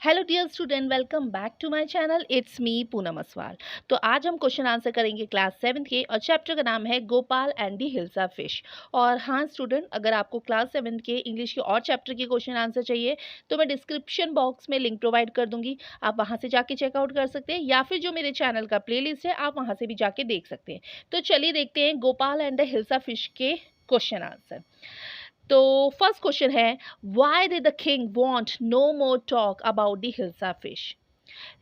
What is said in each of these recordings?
Hello dear student, welcome back to my channel. It's me Poonam Aswal. तो आज हम question answer करेंगे क्लास 7 के और चैप्टर का नाम है Gopal and the hilsa fish. और हाँ स्टूडेंट, अगर आपको क्लास 7 के इंग्लिश के और चैप्टर के क्वेश्चन आंसर चाहिए तो मैं डिस्क्रिप्शन बॉक्स में लिंक प्रोवाइड कर दूंगी। आप वहाँ से जाके चेकआउट कर सकते हैं या फिर जो मेरे चैनल का प्लेलिस्ट है आप वहाँ से भी जाके देख सकते हैं। तो चलिए देखते हैं Gopal and the hilsa fish के क्वेश्चन आंसर। तो फर्स्ट क्वेश्चन है, why did the king want no more talk about the hilsa fish.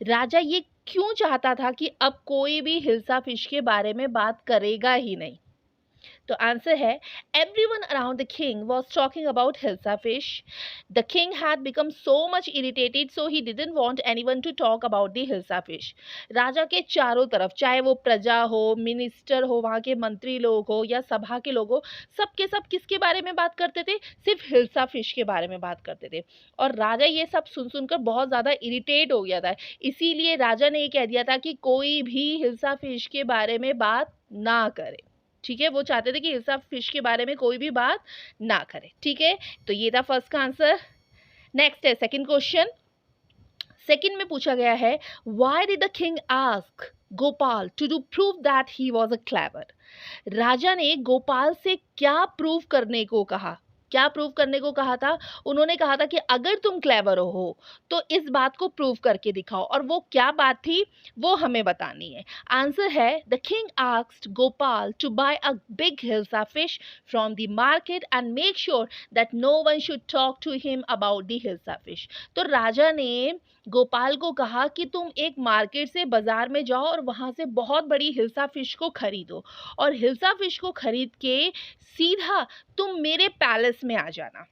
राजा ये क्यों चाहता था कि अब कोई भी हिल्सा फिश के बारे में बात करेगा ही नहीं। तो आंसर है, everyone around the king was talking about Hilsa fish. The king had become so much irritated, so he didn't want anyone to talk about the Hilsa fish. राजा के चारों तरफ, चाहे वो प्रजा हो, मिनिस्टर हो, वहाँ के मंत्री लोग हो या सभा के लोग हो, सबके सब किसके बारे में बात करते थे? सिर्फ हिल्सा फिश के बारे में बात करते थे। और राजा ये सब सुन सुनकर बहुत ज़्यादा इरिटेट हो गया था। इसीलिए राजा ने ये कह दिया था कि कोई भी हिल्सा फिश के बारे में बात ना करे। ठीक है, वो चाहते थे कि हिल्सा फिश के बारे में कोई भी बात ना करे। ठीक है, तो ये था फर्स्ट का आंसर। नेक्स्ट है सेकंड क्वेश्चन। सेकंड में पूछा गया है, why did the king ask Gopal to prove that he was a clever. राजा ने गोपाल से क्या प्रूव करने को कहा? क्या प्रूव करने को कहा था? उन्होंने कहा था कि अगर तुम क्लेवर हो तो इस बात को प्रूव करके दिखाओ। और वो क्या बात थी वो हमें बतानी है। आंसर है, the king asked Gopal to buy a big hilsa fish from the market and make sure that no one should talk to him about the hilsa fish. तो राजा ने गोपाल को कहा कि तुम एक मार्केट से बाजार में जाओ और वहां से बहुत बड़ी हिल्सा फिश को खरीदो और हिल्सा फिश को खरीद के सीधा तुम मेरे पैलेस में आ जाना।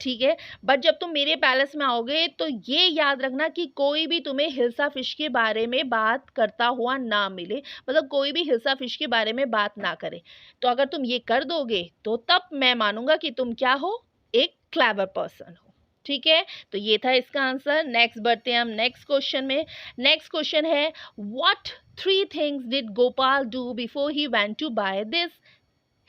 ठीक है, बट जब तुम मेरे पैलेस में आओगे तो ये याद रखना कि कोई भी तुम्हें हिल्सा फिश के बारे में बात करता हुआ ना मिले, मतलब कोई भी हिल्सा फिश के बारे में बात ना करे। तो अगर तुम ये कर दोगे तो तब मैं मानूंगा कि तुम क्या हो, एक क्लेवर पर्सन हो। ठीक है, तो ये था इसका आंसर। नेक्स्ट बढ़ते हैं हम नेक्स्ट क्वेश्चन में। नेक्स्ट क्वेश्चन है, what 3 things did Gopal do before he went to buy this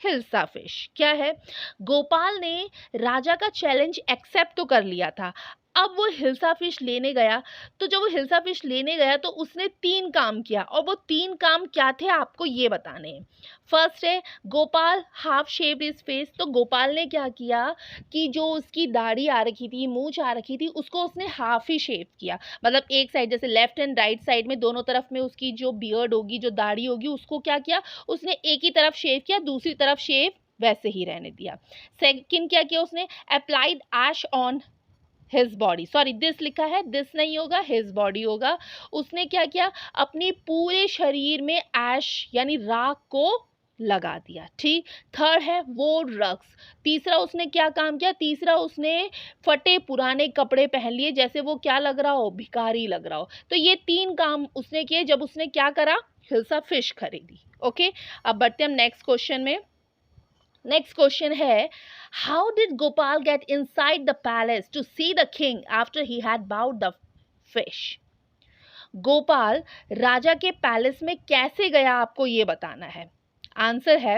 hilsa fish. क्या है? गोपाल ने राजा का चैलेंज एक्सेप्ट तो कर लिया था। अब वो हिल्सा फिश लेने गया। तो जब वो हिल्सा फिश लेने गया तो उसने 3 काम किया और वो 3 काम क्या थे आपको ये बताने हैं। फर्स्ट है, Gopal half shaved his face. तो गोपाल ने क्या किया कि जो उसकी दाढ़ी आ रखी थी, मूंछ आ रखी थी, उसको उसने हाफ ही शेव किया। मतलब एक साइड, जैसे लेफ्ट एंड राइट साइड में दोनों तरफ में उसकी जो बियर्ड होगी, जो दाढ़ी होगी, उसको क्या किया, उसने एक ही तरफ शेव किया, दूसरी तरफ शेव वैसे ही रहने दिया। सेकंड क्या किया उसने, applied ash on his body. Sorry, this लिखा है, दिस नहीं होगा, हिज बॉडी होगा। उसने क्या किया, अपनी पूरे शरीर में ऐश यानी राख को लगा दिया। ठीक। थर्ड है वो रक्स। तीसरा उसने क्या काम किया, तीसरा उसने फटे पुराने कपड़े पहन लिए, जैसे वो क्या लग रहा हो, भिखारी लग रहा हो। तो ये 3 काम उसने किए जब उसने क्या करा, हिल्सा फिश खरीदी। ओके, अब बढ़ते हम नेक्स्ट क्वेश्चन में। नेक्स्ट क्वेश्चन है, how did Gopal get inside the palace to see the king after he had bowed the fish. Gopal राजा के पैलेस में कैसे गया, आपको ये बताना है। आंसर है,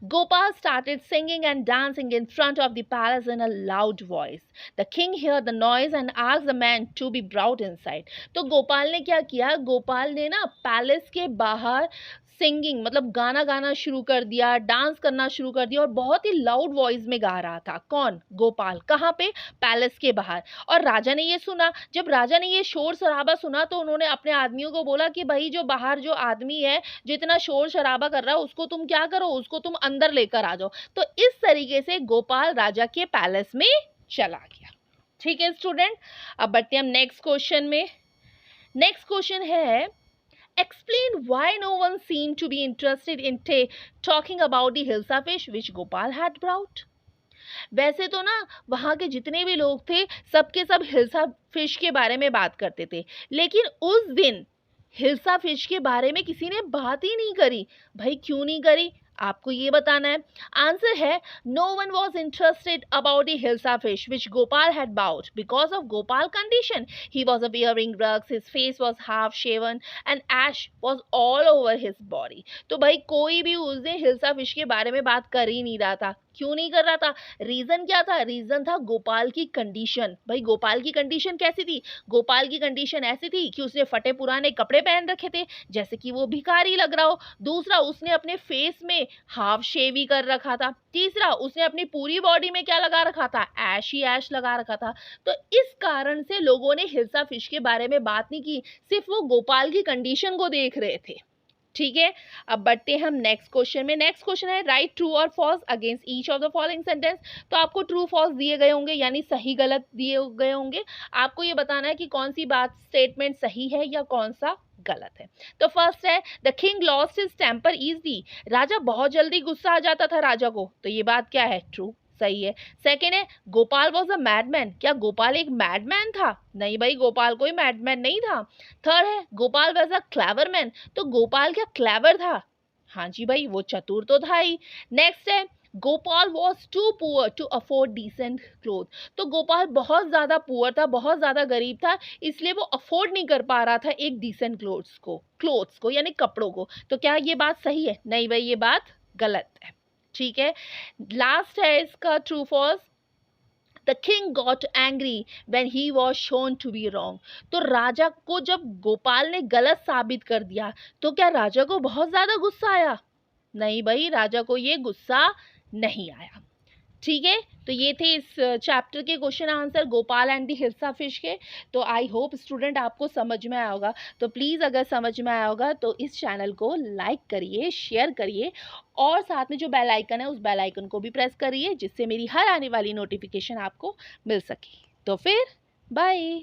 Gopal started singing and dancing in front of the palace in a loud voice. The king heard the noise and asked the man to be brought inside. तो गोपाल ने क्या किया, गोपाल ने ना पैलेस के बाहर सिंगिंग मतलब गाना गाना शुरू कर दिया, डांस करना शुरू कर दिया और बहुत ही लाउड वॉइस में गा रहा था। कौन? गोपाल। कहाँ पे? पैलेस के बाहर। और राजा ने ये सुना। जब राजा ने ये शोर शराबा सुना तो उन्होंने अपने आदमियों को बोला कि भाई जो बाहर जो आदमी है जो इतना शोर शराबा कर रहा है उसको तुम क्या करो, उसको तुम अंदर लेकर आ जाओ। तो इस तरीके से गोपाल राजा के पैलेस में चला गया। ठीक है स्टूडेंट, अब बढ़ते हैं हम नेक्स्ट क्वेश्चन में। नेक्स्ट क्वेश्चन है, explain why no one seemed to be interested in talking about the hilsa fish which Gopal had brought. वैसे तो ना वहाँ के जितने भी लोग थे सबके सब हिल्सा फिश के बारे में बात करते थे, लेकिन उस दिन हिल्सा फिश के बारे में किसी ने बात ही नहीं करी। भाई क्यों नहीं करी, आपको ये बताना है। आंसर है, no one was interested about the hilsa fish which Gopal had bought because of Gopal condition. He was wearing rugs, his face was half shaven and ash was all over his body. तो भाई कोई भी उस दिन हिल्सा फिश के बारे में बात कर ही नहीं रहा था। क्यों नहीं कर रहा था? रीज़न क्या था? रीज़न था गोपाल की कंडीशन। भाई गोपाल की कंडीशन कैसी थी? गोपाल की कंडीशन ऐसी थी कि उसने फटे पुराने कपड़े पहन रखे थे, जैसे कि वो भिखारी लग रहा हो। दूसरा, उसने अपने फेस में हाफ शेव ही कर रखा था। तीसरा, उसने अपनी पूरी बॉडी में क्या लगा रखा था? ऐश ही ऐश लगा रखा था। तो इस कारण से लोगों ने हिल्सा फिश के बारे में बात नहीं की, सिर्फ वो गोपाल की कंडीशन को देख रहे थे। ठीक है, अब बढ़ते हैं हम नेक्स्ट क्वेश्चन में। नेक्स्ट क्वेश्चन है राइट ट्रू और false against each of the following sentence. तो आपको ट्रू फॉल्स दिए गए होंगे, यानी सही गलत दिए गए होंगे। आपको ये बताना है कि कौन सी बात स्टेटमेंट सही है या कौन सा गलत है। तो फर्स्ट है the king lost his temper easily. राजा बहुत जल्दी गुस्सा आ जाता था राजा को, तो ये बात क्या है? ट्रू, सही है। सेकेंड है गोपाल वॉज अ मैडमैन। क्या गोपाल एक मैडमैन था? नहीं भाई, गोपाल कोई मैडमैन नहीं था। थर्ड है Gopal was a clever man. तो गोपाल क्या क्लेवर था? हाँ जी भाई, वो चतुर तो था ही। नेक्स्ट है Gopal was too poor to afford decent cloth. तो गोपाल बहुत ज़्यादा पुअर था, बहुत ज़्यादा गरीब था, इसलिए वो अफोर्ड नहीं कर पा रहा था एक डिसेंट क्लोथ्स को यानी कपड़ों को। तो क्या ये बात सही है? नहीं भाई, ये बात गलत है। ठीक है, लास्ट है इसका true false. The king got angry when he was shown to be wrong. तो राजा को जब गोपाल ने गलत साबित कर दिया, तो क्या राजा को बहुत ज्यादा गुस्सा आया? नहीं भाई, राजा को ये गुस्सा नहीं आया। ठीक है, तो ये थे इस चैप्टर के question answer Gopal and the hilsa fish के। तो आई होप स्टूडेंट आपको समझ में आया होगा। तो प्लीज़ अगर समझ में आया होगा तो इस चैनल को लाइक करिए, शेयर करिए और साथ में जो बेल आइकन है उस बेल आइकन को भी प्रेस करिए, जिससे मेरी हर आने वाली नोटिफिकेशन आपको मिल सके। तो फिर बाय।